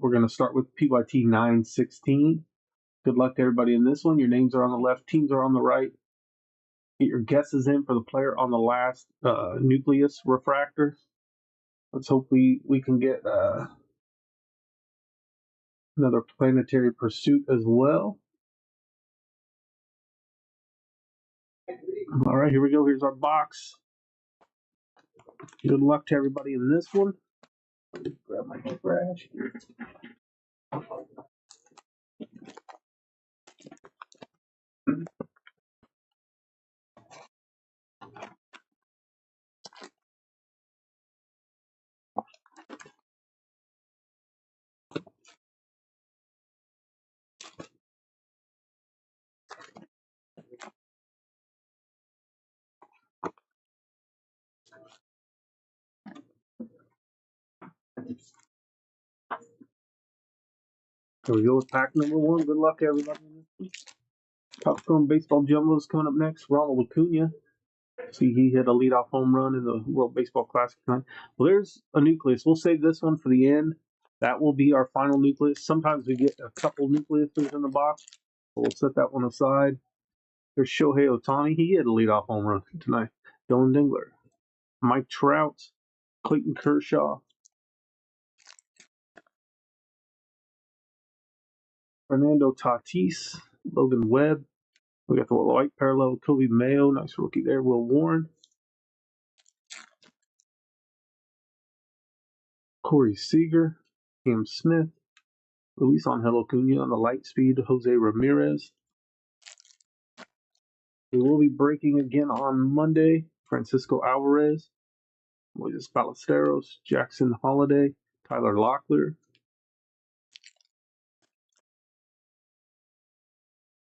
We're going to start with PYT 916. Good luck to everybody in this one. Your names are on the left, teams are on the right. Get your guesses in for the player on the last nucleus refractor. Let's hope we can get another planetary pursuit as well. All right, here we go. Here's our box. Good luck to everybody in this one. Grab my trash. Here we go with pack number 1. Good luck to everybody. Popcorn Baseball Jumbo is coming up next. Ronald Acuna. See, he hit a leadoff home run in the World Baseball Classic tonight. Well, there's a nucleus. We'll save this one for the end. That will be our final nucleus. Sometimes we get a couple nucleuses in the box. So we'll set that one aside. There's Shohei Ohtani. He hit a leadoff home run tonight. Dylan Dingler. Mike Trout. Clayton Kershaw. Fernando Tatis. Logan Webb. We got the white parallel. Kobe Mayo. Nice rookie there. Will Warren. Corey Seager. Cam Smith. Luis Angel Acuna on the light speed. Jose Ramirez. We will be breaking again on Monday. Francisco Alvarez. Moises Ballesteros. Jackson Holiday. Tyler Locklear.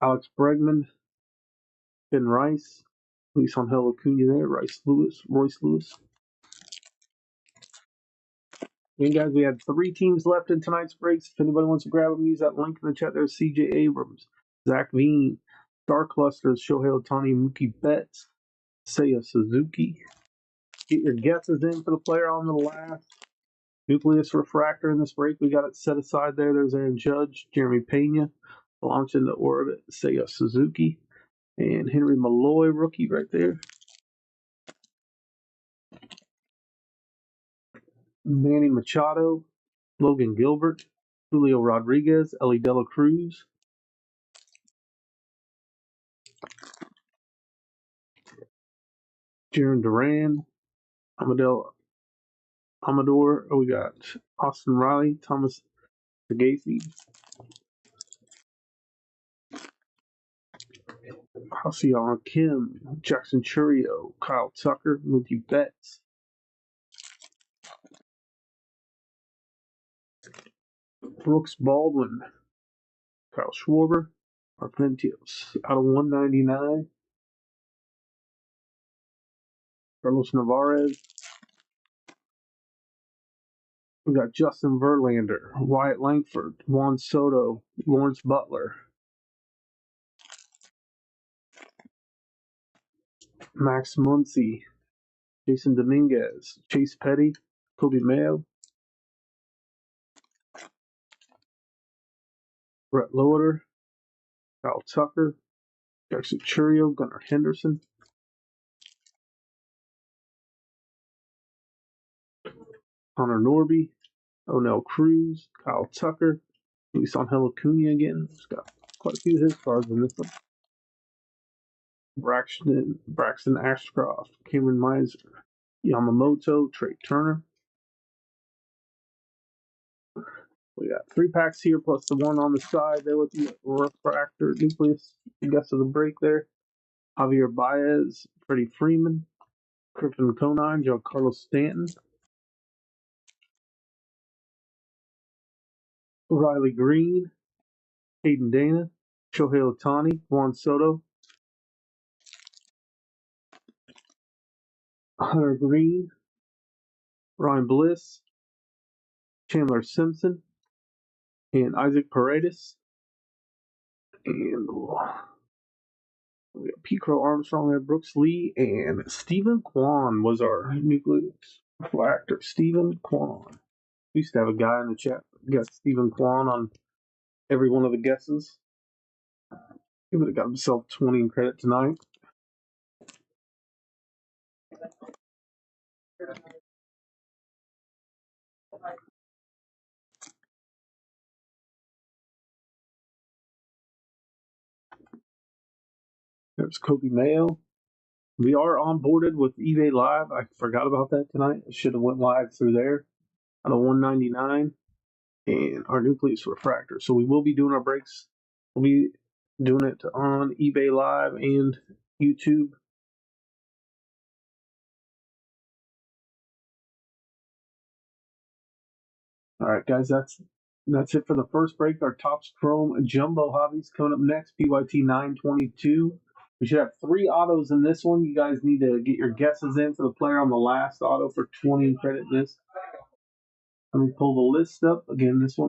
Alex Bregman. Ben Rice. Luis Angel Acuna there. Royce Lewis. And guys, we had 3 teams left in tonight's breaks. If anybody wants to grab them, use that link in the chat. There's CJ Abrams, Zach Veen, Star Clusters, Shohei Ohtani, Mookie Betts, Seiya Suzuki. Get your guesses in for the player on the last nucleus refractor in this break. We got it set aside there. There's Aaron Judge, Jeremy Pena, launch into orbit, Seiya Suzuki, and Henry Malloy, rookie right there. Manny Machado, Logan Gilbert, Julio Rodriguez, Ellie De La Cruz, Jaron Duran, Amador. We got Austin Riley, Thomas Sagasi, Hasian Kim, Jackson Churio, Kyle Tucker, Mookie Betts, Brooks Baldwin, Kyle Schwarber, Arpentios, out of 199, Carlos Navarez. We got Justin Verlander, Wyatt Langford, Juan Soto, Lawrence Butler, Max Muncy, Jason Dominguez, Chase Petty, Kobe Mayo, Brett Loader, Kyle Tucker, Jackson Churio, Gunnar Henderson, Connor Norby, Onel Cruz, Kyle Tucker, Luis Angel Acuna again. He's got quite a few of his cards in this one. Braxton Ashcroft, Cameron Miser, Yamamoto, Trey Turner. We got 3 packs here plus the one on the side there with the refractor nucleus. Guess of the break there. Javier Baez, Freddie Freeman, Griffin Conine, Giancarlo Stanton, Riley Green, Hayden Dana, Shohei Ohtani, Juan Soto, Hunter Green, Ryan Bliss, Chandler Simpson, and Isaac Paredes. And we got P. Crow Armstrong there, Brooks Lee, and Stephen Kwan was our nucleus refractor. Stephen Kwan. We used to have a guy in the chat got Stephen Kwan on every one of the guesses. He would have got himself 20 in credit tonight. There's Kobe Mayo. We are onboarded with eBay Live. I forgot about that tonight. I should have went live through there. Out of 199, and our nucleus refractor. So we will be doing our breaks. We'll be doing it on eBay Live and YouTube. All right, guys, that's it for the first break. Our Topps Chrome Jumbo Hobbies coming up next. PYT 922. We should have 3 autos in this one. You guys need to get your guesses in for the player on the last auto for 20 credit in this. Let me pull the list up again. This one